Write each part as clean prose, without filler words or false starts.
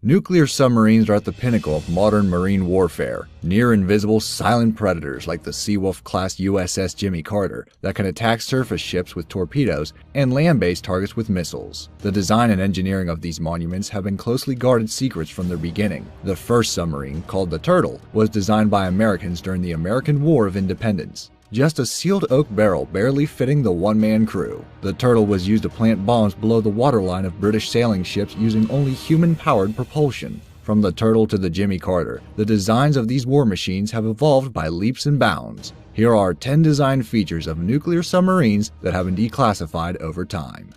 Nuclear submarines are at the pinnacle of modern marine warfare, near-invisible silent predators like the Seawolf-class USS Jimmy Carter that can attack surface ships with torpedoes and land-based targets with missiles. The design and engineering of these monuments have been closely guarded secrets from their beginning. The first submarine, called the Turtle, was designed by Americans during the American War of Independence. Just a sealed oak barrel barely fitting the one-man crew. The Turtle was used to plant bombs below the waterline of British sailing ships using only human-powered propulsion. From the Turtle to the Jimmy Carter, the designs of these war machines have evolved by leaps and bounds. Here are 10 design features of nuclear submarines that have been declassified over time.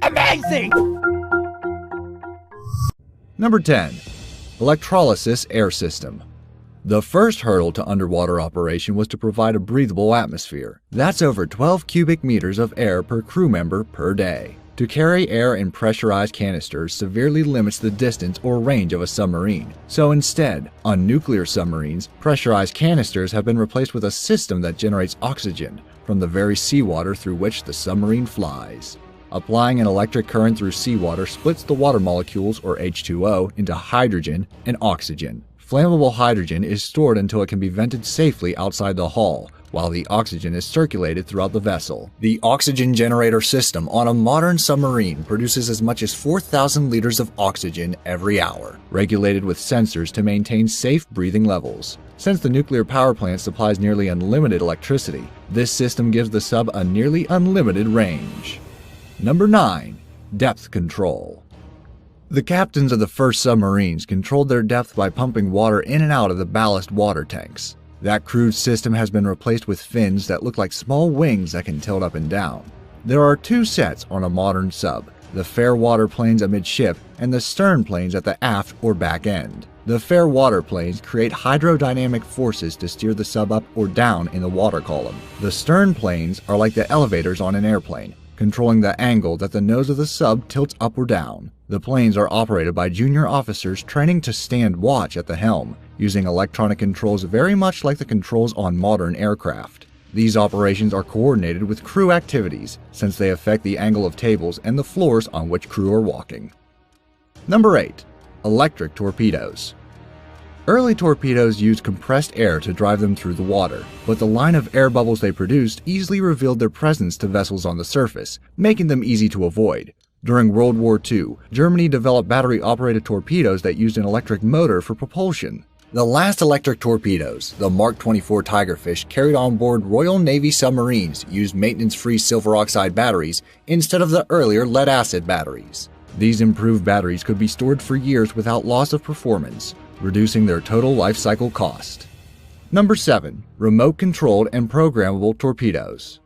Amazing! Number 10. Electrolysis Air System. The first hurdle to underwater operation was to provide a breathable atmosphere. That's over 12 cubic meters of air per crew member per day. To carry air in pressurized canisters severely limits the distance or range of a submarine. So instead, on nuclear submarines, pressurized canisters have been replaced with a system that generates oxygen from the very seawater through which the submarine flies. Applying an electric current through seawater splits the water molecules, or H2O, into hydrogen and oxygen. Flammable hydrogen is stored until it can be vented safely outside the hull, while the oxygen is circulated throughout the vessel. The oxygen generator system on a modern submarine produces as much as 4,000 liters of oxygen every hour, regulated with sensors to maintain safe breathing levels. Since the nuclear power plant supplies nearly unlimited electricity, this system gives the sub a nearly unlimited range. Number 9. Depth Control. The captains of the first submarines controlled their depth by pumping water in and out of the ballast water tanks. That crude system has been replaced with fins that look like small wings that can tilt up and down. There are two sets on a modern sub, the fair water planes amidship and the stern planes at the aft or back end. The fair water planes create hydrodynamic forces to steer the sub up or down in the water column. The stern planes are like the elevators on an airplane, controlling the angle that the nose of the sub tilts up or down. The planes are operated by junior officers training to stand watch at the helm, using electronic controls very much like the controls on modern aircraft. These operations are coordinated with crew activities, since they affect the angle of tables and the floors on which crew are walking. Number 8. Electric Torpedoes. Early torpedoes used compressed air to drive them through the water, but the line of air bubbles they produced easily revealed their presence to vessels on the surface, making them easy to avoid. During World War II, Germany developed battery-operated torpedoes that used an electric motor for propulsion. The last electric torpedoes, the Mark 24 Tigerfish, carried on board Royal Navy submarines, used maintenance-free silver oxide batteries instead of the earlier lead-acid batteries. These improved batteries could be stored for years without loss of performance, reducing their total life cycle cost. Number 7. Remote-controlled and programmable torpedoes.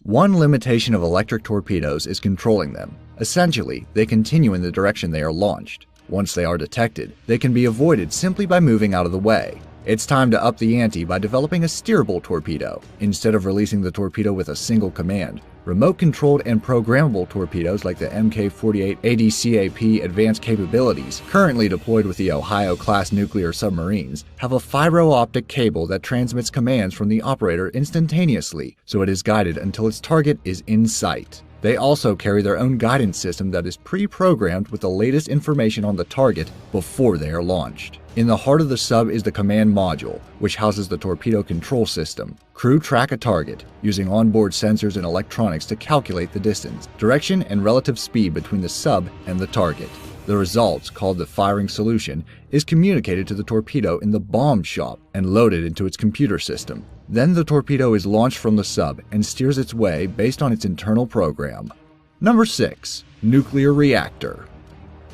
One limitation of electric torpedoes is controlling them. Essentially, they continue in the direction they are launched. Once they are detected, they can be avoided simply by moving out of the way. It's time to up the ante by developing a steerable torpedo. Instead of releasing the torpedo with a single command, remote-controlled and programmable torpedoes like the Mk-48 ADCAP advanced capabilities, currently deployed with the Ohio-class nuclear submarines, have a fiber-optic cable that transmits commands from the operator instantaneously, so it is guided until its target is in sight. They also carry their own guidance system that is pre-programmed with the latest information on the target before they are launched. In the heart of the sub is the command module, which houses the torpedo control system. Crew track a target, using onboard sensors and electronics to calculate the distance, direction, and relative speed between the sub and the target. The results, called the firing solution, is communicated to the torpedo in the bomb shop and loaded into its computer system. Then the torpedo is launched from the sub and steers its way based on its internal program. Number 6. Nuclear Reactor.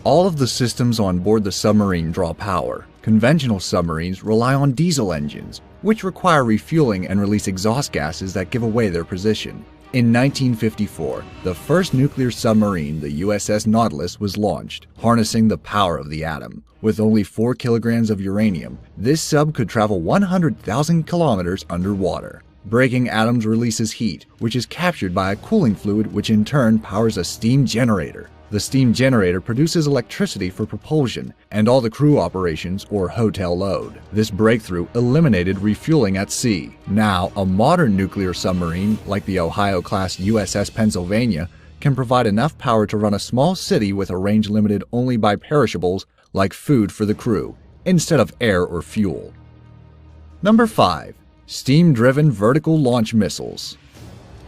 All of the systems on board the submarine draw power. Conventional submarines rely on diesel engines, which require refueling and release exhaust gases that give away their position. In 1954, the first nuclear submarine, the USS Nautilus, was launched, harnessing the power of the atom. With only 4 kilograms of uranium, this sub could travel 100,000 kilometers underwater. Breaking atoms releases heat, which is captured by a cooling fluid which in turn powers a steam generator. The steam generator produces electricity for propulsion and all the crew operations or hotel load. This breakthrough eliminated refueling at sea. Now, a modern nuclear submarine, like the Ohio-class USS Pennsylvania, can provide enough power to run a small city with a range limited only by perishables like food for the crew, instead of air or fuel. Number 5. Steam-driven vertical launch missiles.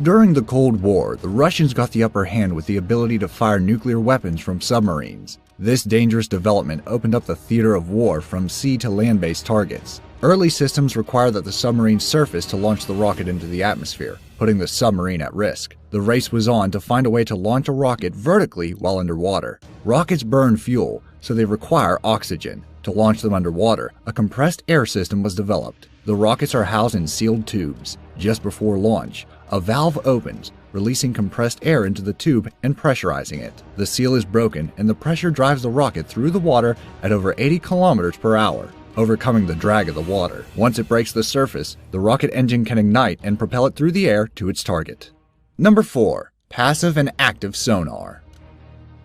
During the Cold War, the Russians got the upper hand with the ability to fire nuclear weapons from submarines. This dangerous development opened up the theater of war from sea to land-based targets. Early systems required that the submarine surface to launch the rocket into the atmosphere, putting the submarine at risk. The race was on to find a way to launch a rocket vertically while underwater. Rockets burn fuel, so they require oxygen. To launch them underwater, a compressed air system was developed. The rockets are housed in sealed tubes. Just before launch, a valve opens, releasing compressed air into the tube and pressurizing it. The seal is broken and the pressure drives the rocket through the water at over 80 kilometers per hour, overcoming the drag of the water. Once it breaks the surface, the rocket engine can ignite and propel it through the air to its target. Number 4. Passive and active sonar.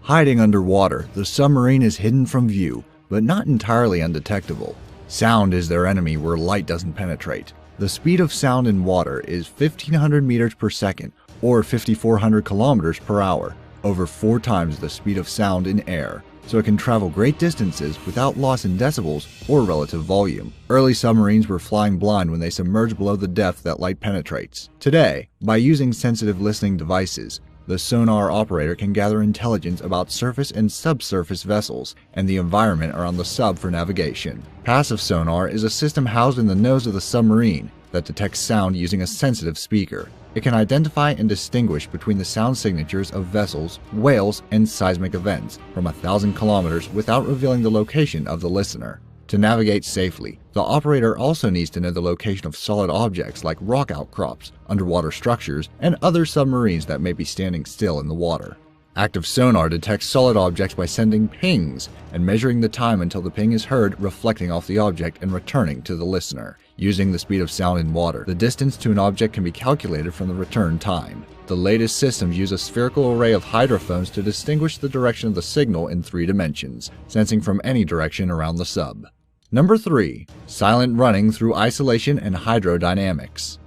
Hiding underwater, the submarine is hidden from view, but not entirely undetectable. Sound is their enemy where light doesn't penetrate. The speed of sound in water is 1,500 meters per second, or 5,400 kilometers per hour, over 4 times the speed of sound in air, so it can travel great distances without loss in decibels or relative volume. Early submarines were flying blind when they submerged below the depth that light penetrates. Today, by using sensitive listening devices, the sonar operator can gather intelligence about surface and subsurface vessels and the environment around the sub for navigation. Passive sonar is a system housed in the nose of the submarine that detects sound using a sensitive speaker. It can identify and distinguish between the sound signatures of vessels, whales, and seismic events from 1,000 kilometers without revealing the location of the listener. To navigate safely, the operator also needs to know the location of solid objects like rock outcrops, underwater structures, and other submarines that may be standing still in the water. Active sonar detects solid objects by sending pings and measuring the time until the ping is heard, reflecting off the object and returning to the listener. Using the speed of sound in water, the distance to an object can be calculated from the return time. The latest systems use a spherical array of hydrophones to distinguish the direction of the signal in 3 dimensions, sensing from any direction around the sub. Number 3. Silent running through isolation and hydrodynamics.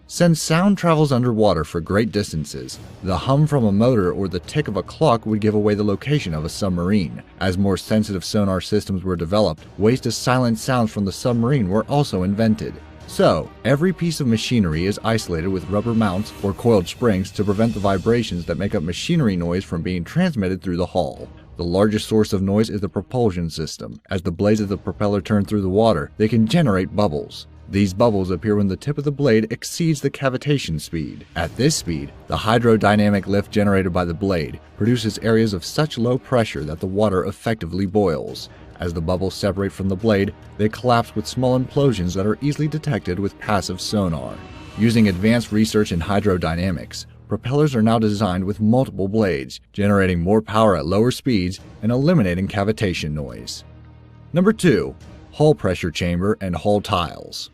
Since sound travels underwater for great distances, the hum from a motor or the tick of a clock would give away the location of a submarine. As more sensitive sonar systems were developed, ways to silence sounds from the submarine were also invented. So, every piece of machinery is isolated with rubber mounts or coiled springs to prevent the vibrations that make up machinery noise from being transmitted through the hull. The largest source of noise is the propulsion system. As the blades of the propeller turn through the water, they can generate bubbles. These bubbles appear when the tip of the blade exceeds the cavitation speed. At this speed, the hydrodynamic lift generated by the blade produces areas of such low pressure that the water effectively boils. As the bubbles separate from the blade, they collapse with small implosions that are easily detected with passive sonar. Using advanced research in hydrodynamics, propellers are now designed with multiple blades, generating more power at lower speeds and eliminating cavitation noise. Number 2. Hull pressure chamber and hull tiles.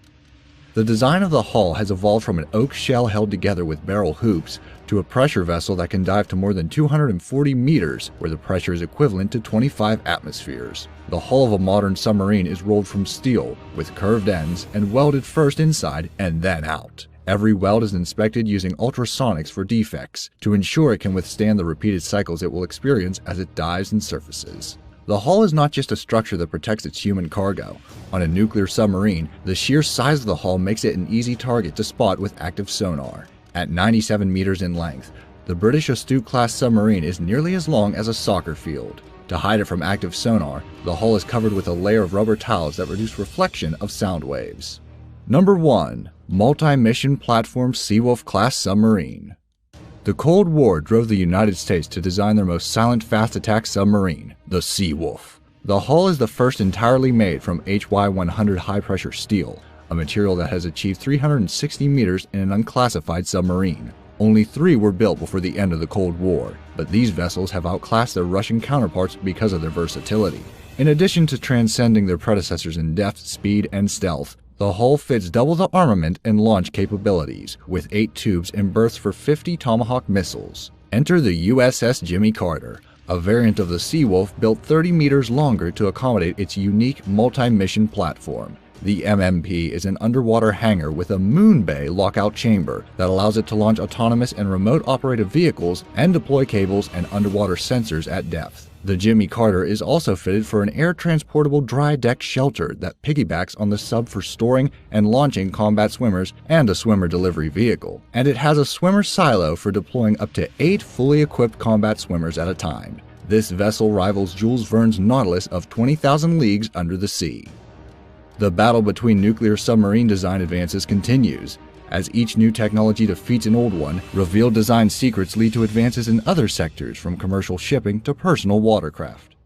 The design of the hull has evolved from an oak shell held together with barrel hoops to a pressure vessel that can dive to more than 240 meters, where the pressure is equivalent to 25 atmospheres. The hull of a modern submarine is rolled from steel with curved ends and welded first inside and then out. Every weld is inspected using ultrasonics for defects to ensure it can withstand the repeated cycles it will experience as it dives and surfaces. The hull is not just a structure that protects its human cargo. On a nuclear submarine, the sheer size of the hull makes it an easy target to spot with active sonar. At 97 meters in length, the British Astute-class submarine is nearly as long as a soccer field. To hide it from active sonar, the hull is covered with a layer of rubber tiles that reduce reflection of sound waves. Number 1. Multi-mission platform Seawolf-class submarine. The Cold War drove the United States to design their most silent fast attack submarine, the Seawolf. The hull is the first entirely made from HY-100 high-pressure steel, a material that has achieved 360 meters in an unclassified submarine. Only 3 were built before the end of the Cold War, but these vessels have outclassed their Russian counterparts because of their versatility. In addition to transcending their predecessors in depth, speed, and stealth, the hull fits double the armament and launch capabilities, with 8 tubes and berths for 50 Tomahawk missiles. Enter the USS Jimmy Carter, a variant of the Seawolf built 30 meters longer to accommodate its unique multi-mission platform. The MMP is an underwater hangar with a moon bay lockout chamber that allows it to launch autonomous and remote-operated vehicles and deploy cables and underwater sensors at depth. The Jimmy Carter is also fitted for an air-transportable dry deck shelter that piggybacks on the sub for storing and launching combat swimmers and a swimmer delivery vehicle. And it has a swimmer silo for deploying up to 8 fully equipped combat swimmers at a time. This vessel rivals Jules Verne's Nautilus of 20,000 leagues under the sea. The battle between nuclear submarine design advances continues. As each new technology defeats an old one, revealed design secrets lead to advances in other sectors from commercial shipping to personal watercraft.